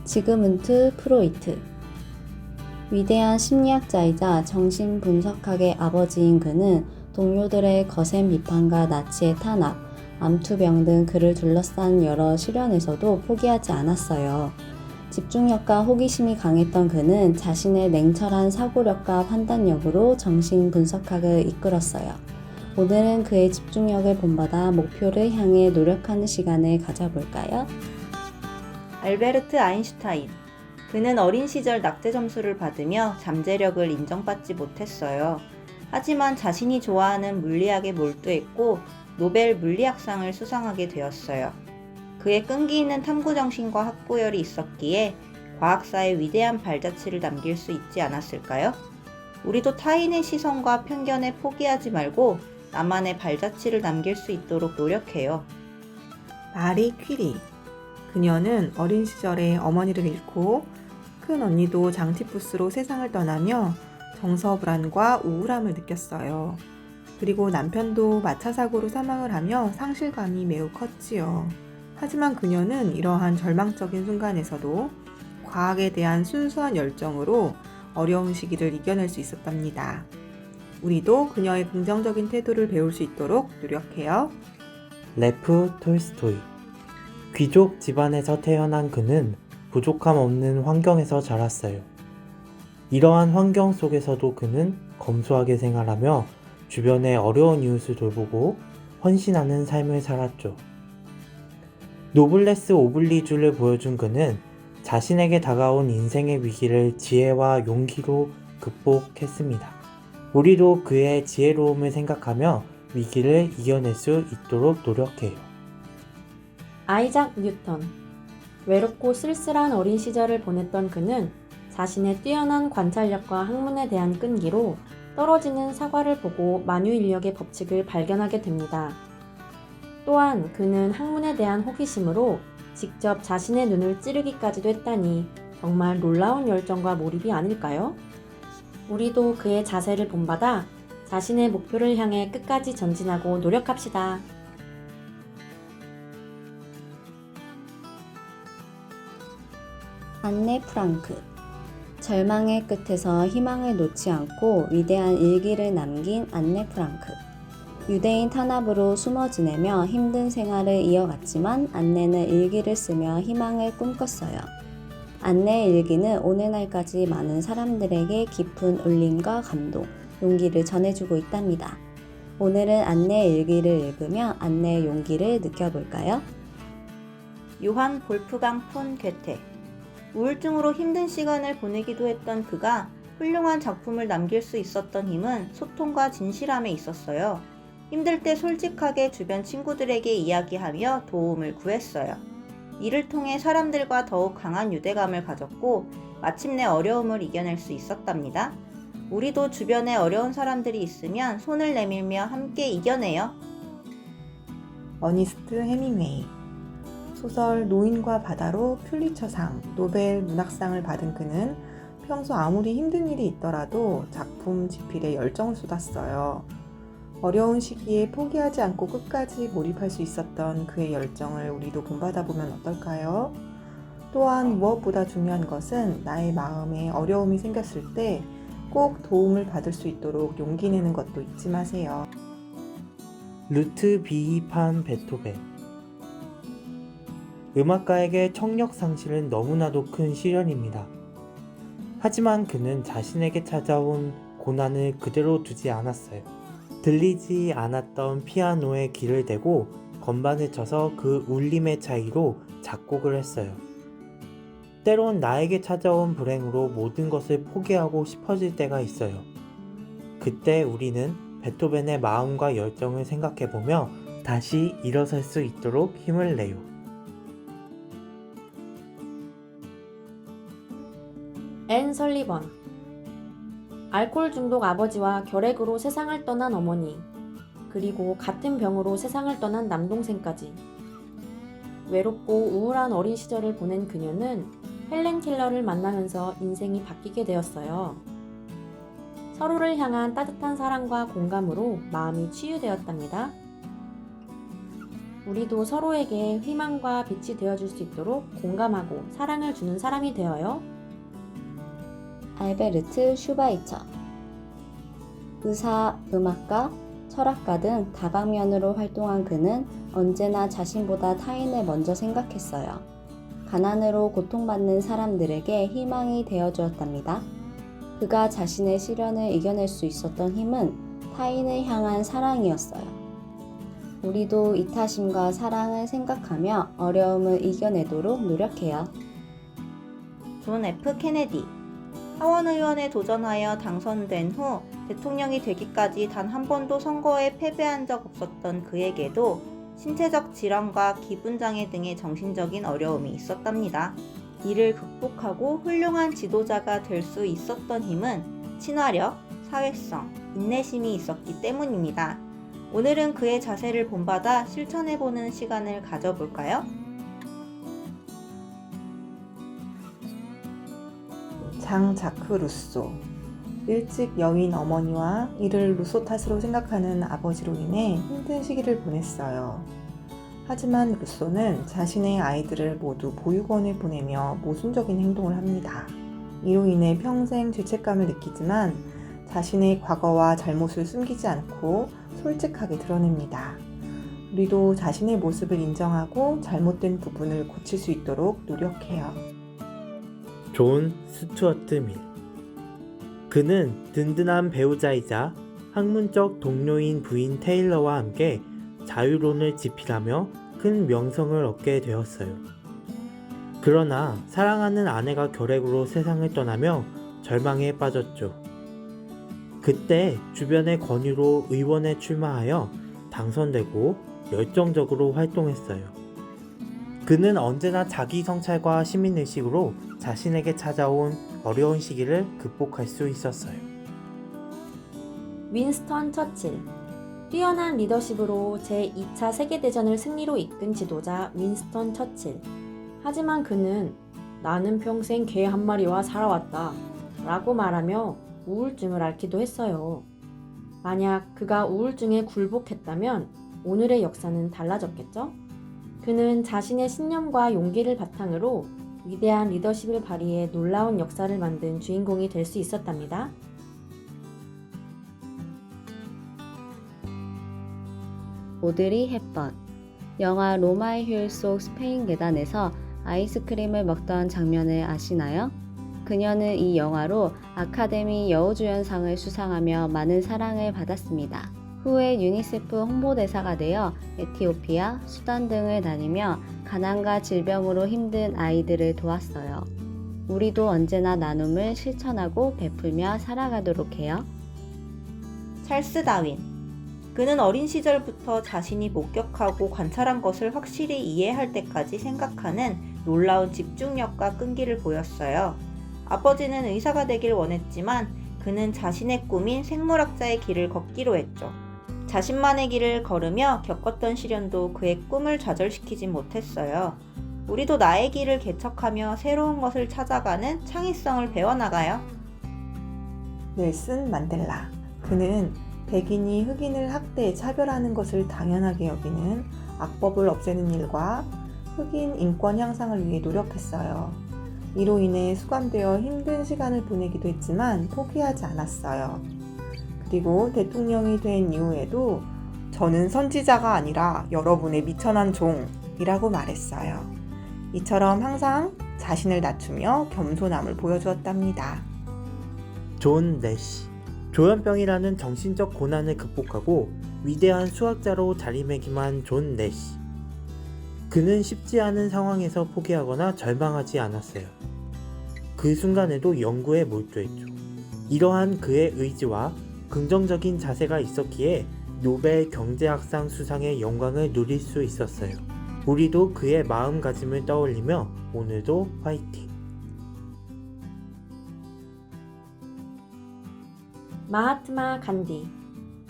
지그문트 프로이트. 위대한 심리학자이자 정신분석학의 아버지인 그는 동료들의 거센 비판과 나치의 탄압, 암투병 등 그를 둘러싼 여러 시련에서도 포기하지 않았어요. 집중력과 호기심이 강했던 그는 자신의 냉철한 사고력과 판단력으로 정신분석학을 이끌었어요. 오늘은 그의 집중력을 본받아 목표를 향해 노력하는 시간을 가져볼까요? 알베르트 아인슈타인. 그는 어린 시절 낙제 점수를 받으며 잠재력을 인정받지 못했어요. 하지만 자신이 좋아하는 물리학에 몰두했고 노벨 물리학상을 수상하게 되었어요. 그의 끈기 있는 탐구정신과 학구열이 있었기에 과학사에 위대한 발자취를 남길 수 있지 않았을까요? 우리도 타인의 시선과 편견에 포기하지 말고 나만의 발자취를 남길 수 있도록 노력해요. 마리 퀴리. 그녀는 어린 시절에 어머니를 잃고 큰 언니도 장티푸스로 세상을 떠나며 정서불안과 우울함을 느꼈어요. 그리고 남편도 마차 사고로 사망을 하며 상실감이 매우 컸지요. 하지만 그녀는 이러한 절망적인 순간에서도 과학에 대한 순수한 열정으로 어려운 시기를 이겨낼 수 있었답니다. 우리도 그녀의 긍정적인 태도를 배울 수 있도록 노력해요. 레프 톨스토이. 귀족 집안에서 태어난 그는 부족함 없는 환경에서 자랐어요. 이러한 환경 속에서도 그는 검소하게 생활하며 주변의 어려운 이웃을 돌보고 헌신하는 삶을 살았죠. 노블레스 오블리주를 보여준 그는 자신에게 다가온 인생의 위기를 지혜와 용기로 극복했습니다. 우리도 그의 지혜로움을 생각하며 위기를 이겨낼 수 있도록 노력해요. 아이작 뉴턴. 외롭고 쓸쓸한 어린 시절을 보냈던 그는 자신의 뛰어난 관찰력과 학문에 대한 끈기로 떨어지는 사과를 보고 만유인력의 법칙을 발견하게 됩니다. 또한 그는 학문에 대한 호기심으로 직접 자신의 눈을 찌르기까지도 했다니 정말 놀라운 열정과 몰입이 아닐까요? 우리도 그의 자세를 본받아 자신의 목표를 향해 끝까지 전진하고 노력합시다. 안네 프랑크. 절망의 끝에서 희망을 놓지 않고 위대한 일기를 남긴 안네 프랑크. 유대인 탄압으로 숨어 지내며 힘든 생활을 이어갔지만 안네는 일기를 쓰며 희망을 꿈꿨어요. 안네의 일기는 오늘날까지 많은 사람들에게 깊은 울림과 감동, 용기를 전해주고 있답니다. 오늘은 안네의 일기를 읽으며 안네의 용기를 느껴볼까요? 요한 볼프강 폰 괴테. 우울증으로 힘든 시간을 보내기도 했던 그가 훌륭한 작품을 남길 수 있었던 힘은 소통과 진실함에 있었어요. 힘들 때 솔직하게 주변 친구들에게 이야기하며 도움을 구했어요. 이를 통해 사람들과 더욱 강한 유대감을 가졌고 마침내 어려움을 이겨낼 수 있었답니다. 우리도 주변에 어려운 사람들이 있으면 손을 내밀며 함께 이겨내요. 어니스트 헤밍웨이. 소설 노인과 바다로 퓰리처상, 노벨 문학상을 받은 그는 평소 아무리 힘든 일이 있더라도 작품 집필에 열정을 쏟았어요. 어려운 시기에 포기하지 않고 끝까지 몰입할 수 있었던 그의 열정을 우리도 본받아 보면 어떨까요? 또한 무엇보다 중요한 것은 나의 마음에 어려움이 생겼을 때 꼭 도움을 받을 수 있도록 용기 내는 것도 잊지 마세요. 루트 B. 판 베토벤. 음악가에게 청력 상실은 너무나도 큰 시련입니다. 하지만 그는 자신에게 찾아온 고난을 그대로 두지 않았어요. 들리지 않았던 피아노에 귀를 대고 건반을 쳐서 그 울림의 차이로 작곡을 했어요. 때론 나에게 찾아온 불행으로 모든 것을 포기하고 싶어질 때가 있어요. 그때 우리는 베토벤의 마음과 열정을 생각해보며 다시 일어설 수 있도록 힘을 내요. 앤 설리번. 알코올 중독 아버지와 결핵으로 세상을 떠난 어머니, 그리고 같은 병으로 세상을 떠난 남동생까지. 외롭고 우울한 어린 시절을 보낸 그녀는 헬렌 켈러를 만나면서 인생이 바뀌게 되었어요. 서로를 향한 따뜻한 사랑과 공감으로 마음이 치유되었답니다. 우리도 서로에게 희망과 빛이 되어줄 수 있도록 공감하고 사랑을 주는 사람이 되어요. 알베르트 슈바이처. 의사, 음악가, 철학가 등 다방면으로 활동한 그는 언제나 자신보다 타인을 먼저 생각했어요. 가난으로 고통받는 사람들에게 희망이 되어주었답니다. 그가 자신의 시련을 이겨낼 수 있었던 힘은 타인을 향한 사랑이었어요. 우리도 이타심과 사랑을 생각하며 어려움을 이겨내도록 노력해요. 존 F. 케네디. 하원의원에 도전하여 당선된 후 대통령이 되기까지 단 한 번도 선거에 패배한 적 없었던 그에게도 신체적 질환과 기분장애 등의 정신적인 어려움이 있었답니다. 이를 극복하고 훌륭한 지도자가 될 수 있었던 힘은 친화력, 사회성, 인내심이 있었기 때문입니다. 오늘은 그의 자세를 본받아 실천해보는 시간을 가져볼까요? 장 자크 루소. 일찍 여인 어머니와 이를 루소 탓으로 생각하는 아버지로 인해 힘든 시기를 보냈어요. 하지만 루소는 자신의 아이들을 모두 보육원에 보내며 모순적인 행동을 합니다. 이로 인해 평생 죄책감을 느끼지만 자신의 과거와 잘못을 숨기지 않고 솔직하게 드러냅니다. 우리도 자신의 모습을 인정하고 잘못된 부분을 고칠 수 있도록 노력해요. 존 스튜어트 밀. 그는 든든한 배우자이자 학문적 동료인 부인 테일러와 함께 자유론을 집필하며 큰 명성을 얻게 되었어요. 그러나 사랑하는 아내가 결핵으로 세상을 떠나며 절망에 빠졌죠. 그때 주변의 권유로 의원에 출마하여 당선되고 열정적으로 활동했어요. 그는 언제나 자기 성찰과 시민의식으로 자신에게 찾아온 어려운 시기를 극복할 수 있었어요. 윈스턴 처칠. 뛰어난 리더십으로 제2차 세계대전을 승리로 이끈 지도자 윈스턴 처칠. 하지만 그는 나는 평생 개 한 마리와 살아왔다 라고 말하며 우울증을 앓기도 했어요. 만약 그가 우울증에 굴복했다면 오늘의 역사는 달라졌겠죠? 그는 자신의 신념과 용기를 바탕으로 위대한 리더십을 발휘해 놀라운 역사를 만든 주인공이 될 수 있었답니다. 오드리 헵번. 영화 로마의 휴일 속 스페인 계단에서 아이스크림을 먹던 장면을 아시나요? 그녀는 이 영화로 아카데미 여우주연상을 수상하며 많은 사랑을 받았습니다. 후에 유니세프 홍보대사가 되어 에티오피아, 수단 등을 다니며 가난과 질병으로 힘든 아이들을 도왔어요. 우리도 언제나 나눔을 실천하고 베풀며 살아가도록 해요. 찰스 다윈. 그는 어린 시절부터 자신이 목격하고 관찰한 것을 확실히 이해할 때까지 생각하는 놀라운 집중력과 끈기를 보였어요. 아버지는 의사가 되길 원했지만 그는 자신의 꿈인 생물학자의 길을 걷기로 했죠. 자신만의 길을 걸으며 겪었던 시련도 그의 꿈을 좌절시키지 못했어요. 우리도 나의 길을 개척하며 새로운 것을 찾아가는 창의성을 배워나가요. 넬슨 만델라. 그는 백인이 흑인을 학대해 차별하는 것을 당연하게 여기는 악법을 없애는 일과 흑인 인권 향상을 위해 노력했어요. 이로 인해 수감되어 힘든 시간을 보내기도 했지만 포기하지 않았어요. 그리고 대통령이 된 이후에도 저는 선지자가 아니라 여러분의 미천한 종이라고 말했어요. 이처럼 항상 자신을 낮추며 겸손함을 보여주었답니다. 존 내시. 조현병이라는 정신적 고난을 극복하고 위대한 수학자로 자리매김한 존 내시. 그는 쉽지 않은 상황에서 포기하거나 절망하지 않았어요. 그 순간에도 연구에 몰두했죠. 이러한 그의 의지와 긍정적인 자세가 있었기에 노벨 경제학상 수상의 영광을 누릴 수 있었어요. 우리도 그의 마음가짐을 떠올리며 오늘도 화이팅! 마하트마 간디.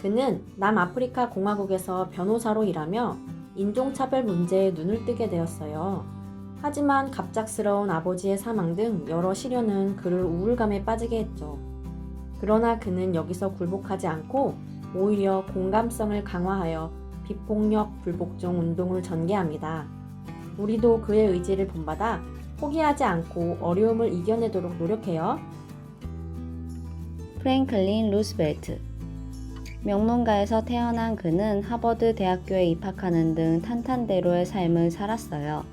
그는 남아프리카 공화국에서 변호사로 일하며 인종차별 문제에 눈을 뜨게 되었어요. 하지만 갑작스러운 아버지의 사망 등 여러 시련은 그를 우울감에 빠지게 했죠. 그러나 그는 여기서 굴복하지 않고 오히려 공감성을 강화하여 비폭력 불복종 운동을 전개합니다. 우리도 그의 의지를 본받아 포기하지 않고 어려움을 이겨내도록 노력해요. 프랭클린 루스벨트. 명문가에서 태어난 그는 하버드 대학교에 입학하는 등 탄탄대로의 삶을 살았어요.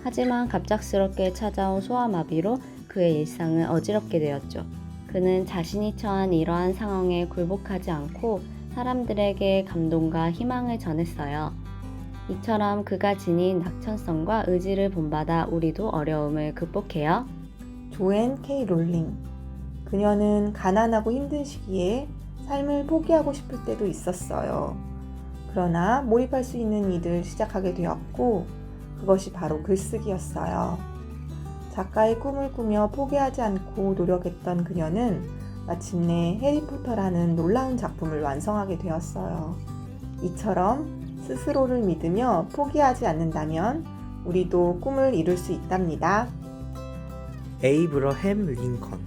하지만 갑작스럽게 찾아온 소아마비로 그의 일상은 어지럽게 되었죠. 그는 자신이 처한 이러한 상황에 굴복하지 않고 사람들에게 감동과 희망을 전했어요. 이처럼 그가 지닌 낙천성과 의지를 본받아 우리도 어려움을 극복해요. 조앤 K. 롤링. 그녀는 가난하고 힘든 시기에 삶을 포기하고 싶을 때도 있었어요. 그러나 몰입할 수 있는 일을 시작하게 되었고, 그것이 바로 글쓰기였어요. 작가의 꿈을 꾸며 포기하지 않고 노력했던 그녀는 마침내 해리포터라는 놀라운 작품을 완성하게 되었어요. 이처럼 스스로를 믿으며 포기하지 않는다면 우리도 꿈을 이룰 수 있답니다. 에이브러햄 링컨.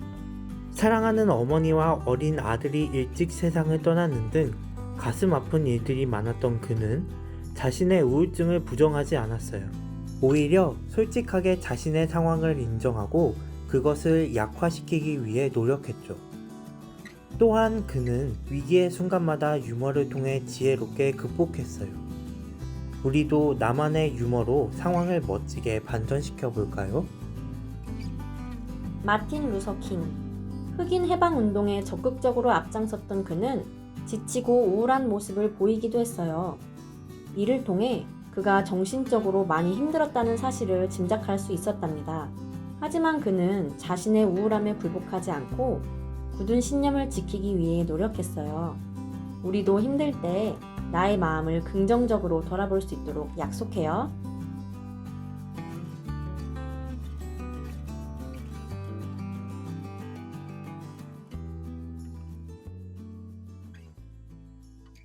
사랑하는 어머니와 어린 아들이 일찍 세상을 떠나는 등 가슴 아픈 일들이 많았던 그는 자신의 우울증을 부정하지 않았어요. 오히려 솔직하게 자신의 상황을 인정하고 그것을 약화시키기 위해 노력했죠. 또한 그는 위기의 순간마다 유머를 통해 지혜롭게 극복했어요. 우리도 나만의 유머로 상황을 멋지게 반전시켜 볼까요? 마틴 루서 킹. 흑인 해방 운동에 적극적으로 앞장섰던 그는 지치고 우울한 모습을 보이기도 했어요. 이를 통해 그가 정신적으로 많이 힘들었다는 사실을 짐작할 수 있었답니다. 하지만 그는 자신의 우울함에 굴복하지 않고 굳은 신념을 지키기 위해 노력했어요. 우리도 힘들 때 나의 마음을 긍정적으로 돌아볼 수 있도록 약속해요.